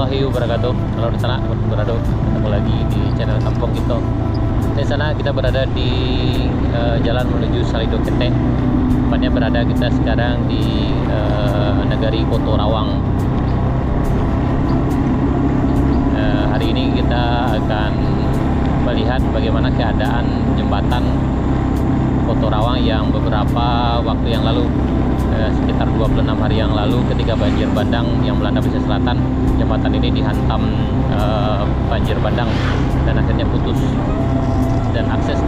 warahmatullahi wabarakatuh. Halo di sana, berada ketemu lagi di channel Kampung Gitu. Di sana kita berada di jalan menuju Salido Kete. Tepatnya berada kita sekarang di Negari Koto Rawang. Hari ini kita akan melihat bagaimana keadaan jembatan Koto Rawang yang beberapa waktu yang lalu, sekitar 26 hari yang lalu, ketika banjir bandang yang melanda pesisir selatan, jembatan ini dihantam banjir bandang dan akhirnya putus dan akses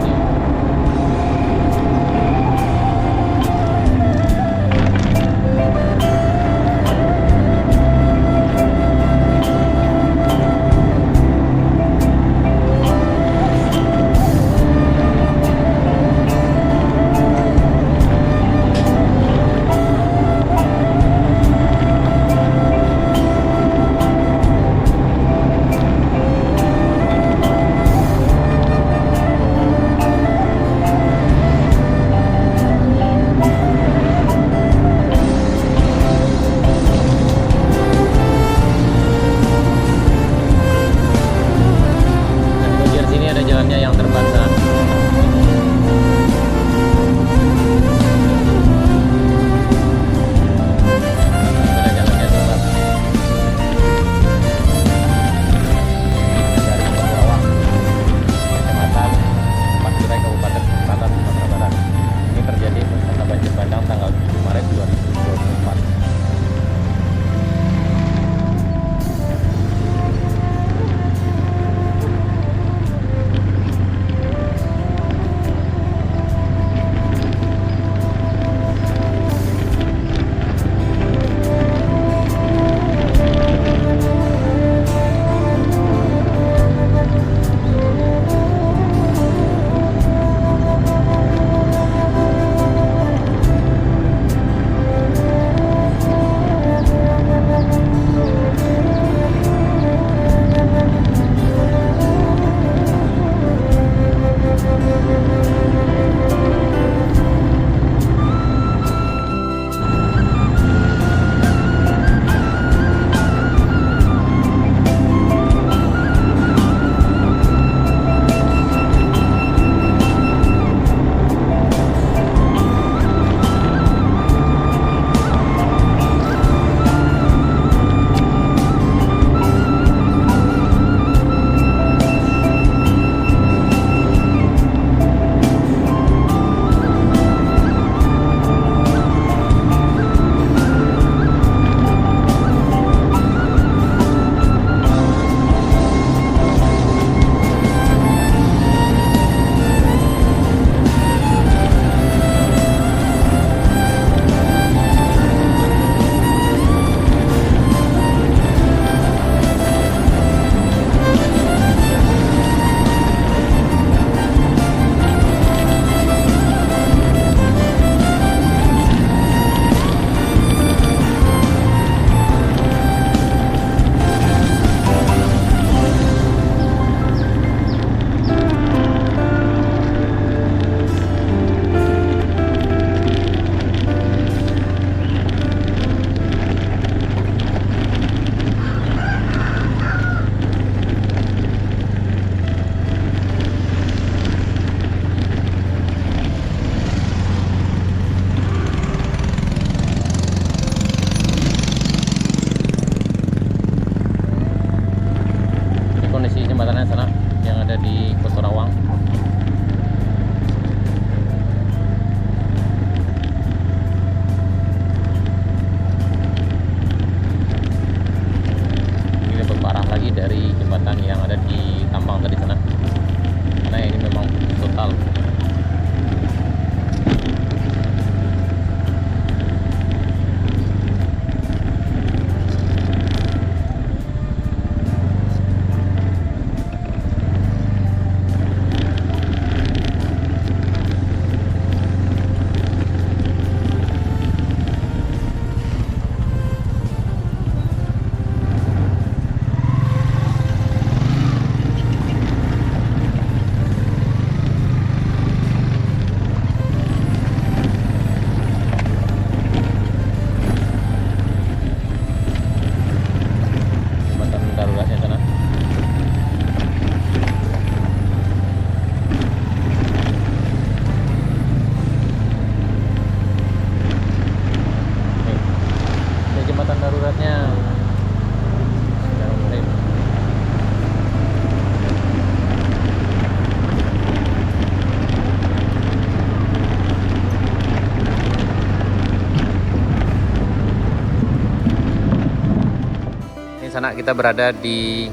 sana kita berada di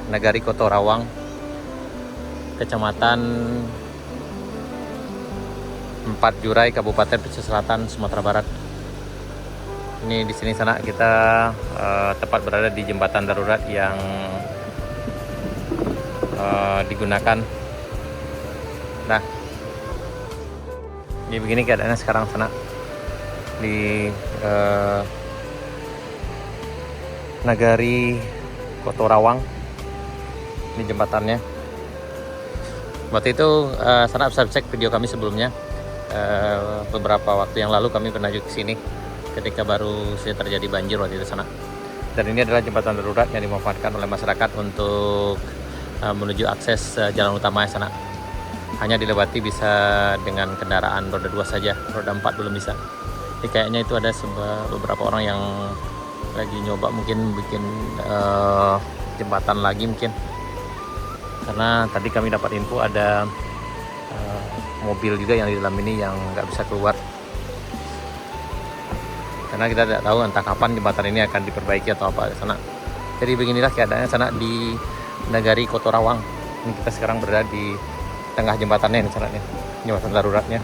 Nagari Kotorawang, Kecamatan Empat Jurai, Kabupaten Pesisir Selatan, Sumatera Barat. Ini di sini sana kita tepat berada di jembatan darurat yang digunakan. Nah, jadi begini keadaannya sekarang sana di Nagari Kotorawang. Ini jembatannya. Waktu itu sana bisa cek video kami sebelumnya. Beberapa waktu yang lalu kami pernah juga ke sini ketika baru saja terjadi banjir waktu itu sana. Dan ini adalah jembatan darurat yang dimanfaatkan oleh masyarakat untuk menuju akses jalan utama sana. Hanya dilewati bisa dengan kendaraan roda 2 saja, roda 4 belum bisa. Jadi kayaknya itu ada beberapa orang yang lagi nyoba mungkin bikin jembatan lagi mungkin. Karena tadi kami dapat info ada mobil juga yang di dalam ini yang nggak bisa keluar. Karena kita tidak tahu entah kapan jembatan ini akan diperbaiki atau apa sana. Jadi beginilah keadaannya sana di Nagari Kotorawang. Ini kita sekarang berada di tengah jembatannya ini sana nih, jembatan daruratnya.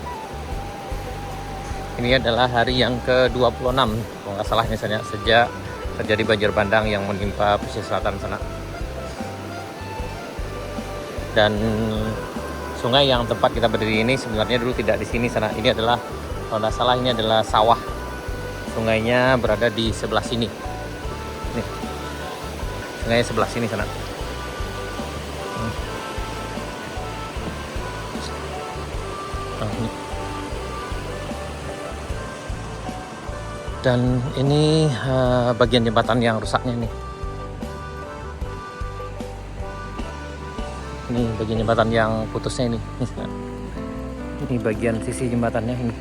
Ini adalah hari yang ke-26 kalau nggak salah misalnya sejak terjadi banjir bandang yang menimpa pesisir selatan sana. Dan sungai yang tempat kita berdiri ini sebenarnya dulu tidak di sini sana. Ini adalah kalau nggak salah ini adalah sawah. Sungainya berada di sebelah sini. Nih, sungainya sebelah sini sana. Dan ini bagian jembatan yang rusaknya nih. Ini bagian jembatan yang putusnya ini. Ini bagian sisi jembatannya ini.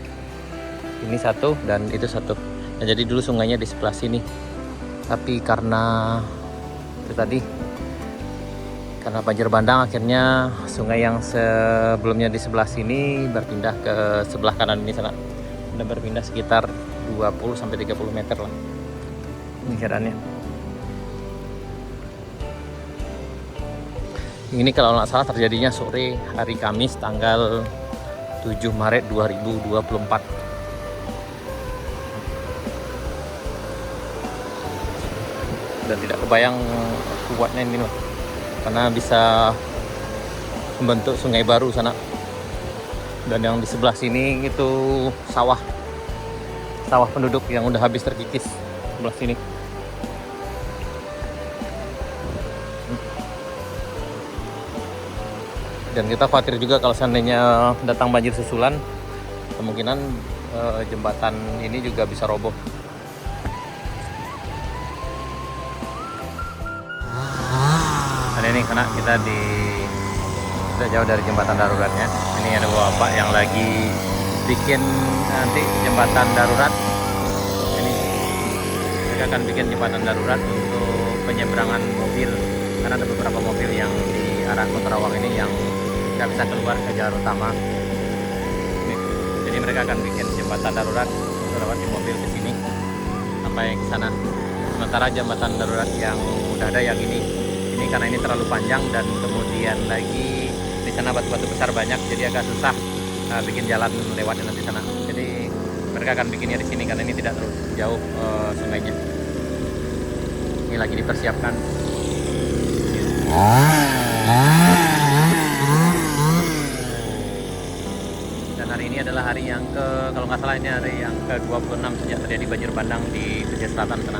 Ini satu dan itu satu. Nah, jadi dulu sungainya di sebelah sini. Tapi karena itu tadi, karena banjir bandang akhirnya sungai yang sebelumnya di sebelah sini berpindah ke sebelah kanan ini sana. Sudah berpindah sekitar 20-30 meter lah. Ini keadaannya. Ini kalau nggak salah terjadinya sore hari Kamis tanggal 7 Maret 2024. Dan tidak kebayang kuatnya ini loh. Karena bisa membentuk sungai baru sana. Dan yang di sebelah sini itu sawah penduduk yang udah habis terkikis sebelah sini. Dan kita khawatir juga kalau seandainya datang banjir susulan, kemungkinan jembatan ini juga bisa roboh. Ini karena kita sudah jauh dari jembatan daruratnya. Ini ada bapak yang lagi bikin nanti jembatan darurat. Ini mereka akan bikin jembatan darurat untuk penyeberangan mobil, karena ada beberapa mobil yang di arah Kotorawang ini yang nggak bisa keluar ke jalur utama. Ini. Jadi mereka akan bikin jembatan darurat untuk lewati mobil ke sini sampai ke sana. Sementara jembatan darurat yang udah ada yang ini karena ini terlalu panjang dan kemudian lagi di sana batu-batu besar banyak, jadi agak susah bikin jalan lewatnya nanti sana. Jadi mereka akan bikinnya di sini karena ini tidak terlalu jauh sungainya. Ini lagi dipersiapkan. Dan hari ini adalah hari yang kalau nggak salah ini hari yang ke-26 sejak terjadi banjir bandang di pesisir selatan sana.